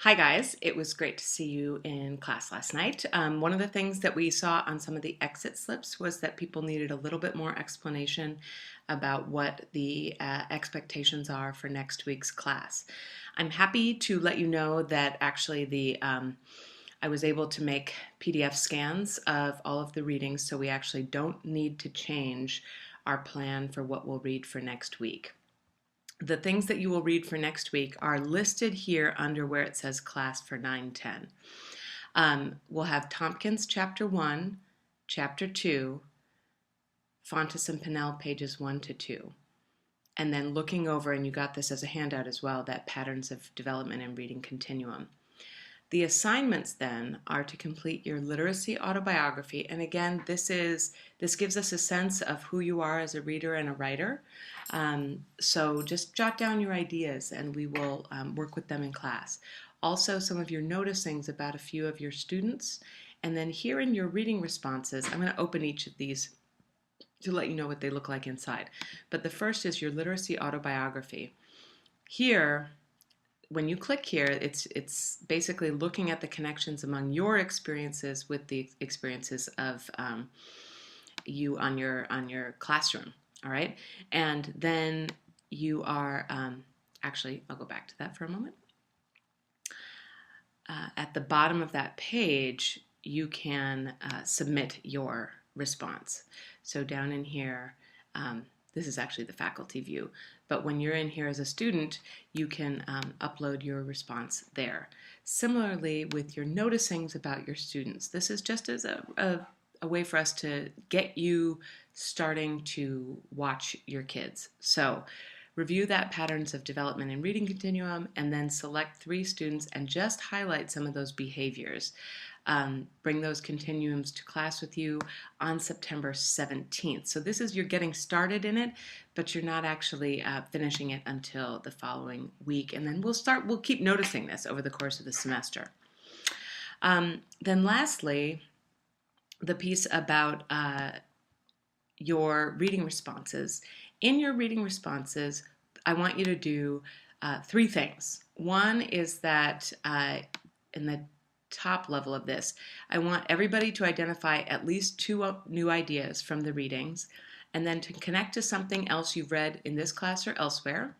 Hi guys, it was great to see you in class last night. One of the things that we saw on some of the exit slips was that people needed a little bit more explanation about what the expectations are for next week's class. I'm happy to let you know that actually I was able to make PDF scans of all of the readings, so we actually don't need to change our plan for what we'll read for next week. The things that you will read for next week are listed here under where it says class for 9-10. We'll have Tompkins chapter 1, chapter 2, Fontes and Pinnell pages 1 to 2. And then looking over, and you got this as a handout as well, that Patterns of Development and Reading Continuum. The assignments then are to complete your literacy autobiography, and again, this gives us a sense of who you are as a reader and a writer. So just jot down your ideas, and we will work with them in class. Also, some of your noticings about a few of your students, and then here in your reading responses, I'm going to open each of these to let you know what they look like inside. But the first is your literacy autobiography. Here, when you click here, it's basically looking at the connections among your experiences with the experiences of you on your classroom. All right, and then you are actually, I'll go back to that for a moment. At the bottom of that page, you can submit your response. So down in here, this is actually the faculty view, but when you're in here as a student, you can upload your response there. Similarly, with your noticings about your students, this is just as a way for us to get you starting to watch your kids. So review that Patterns of Development and Reading Continuum, and then select 3 students and just highlight some of those behaviors. Bring those continuums to class with you on September 17th. So this is, you're getting started in it, but you're not actually finishing it until the following week. And then we'll keep noticing this over the course of the semester. Then lastly, the piece about your reading responses. In your reading responses, I want you to do 3 things. One is that in the top level of this, I want everybody to identify at least 2 new ideas from the readings, and then to connect to something else you've read in this class or elsewhere,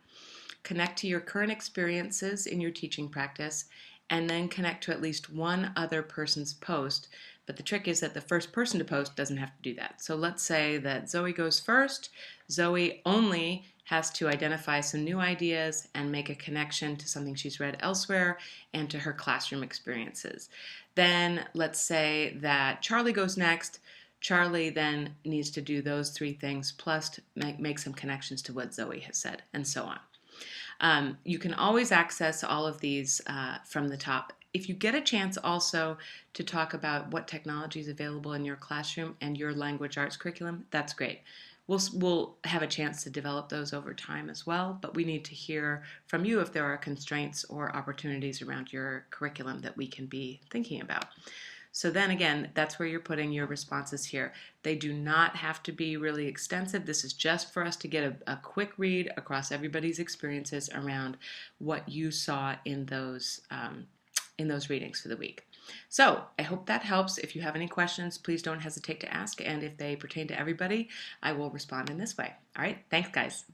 connect to your current experiences in your teaching practice, and then connect to at least one other person's post. But the trick is that the first person to post doesn't have to do that. So let's say that Zoe goes first. Zoe only has to identify some new ideas and make a connection to something she's read elsewhere and to her classroom experiences. Then let's say that Charlie goes next. Charlie then needs to do those 3 things, plus make some connections to what Zoe has said, and so on. You can always access all of these from the top. If you get a chance also to talk about what technology is available in your classroom and your language arts curriculum, that's great. We'll have a chance to develop those over time as well, but we need to hear from you if there are constraints or opportunities around your curriculum that we can be thinking about. So then again, that's where you're putting your responses here. They do not have to be really extensive. This is just for us to get a quick read across everybody's experiences around what you saw in those readings for the week. So I hope that helps. If you have any questions, please don't hesitate to ask. And if they pertain to everybody, I will respond in this way. All right. Thanks, guys.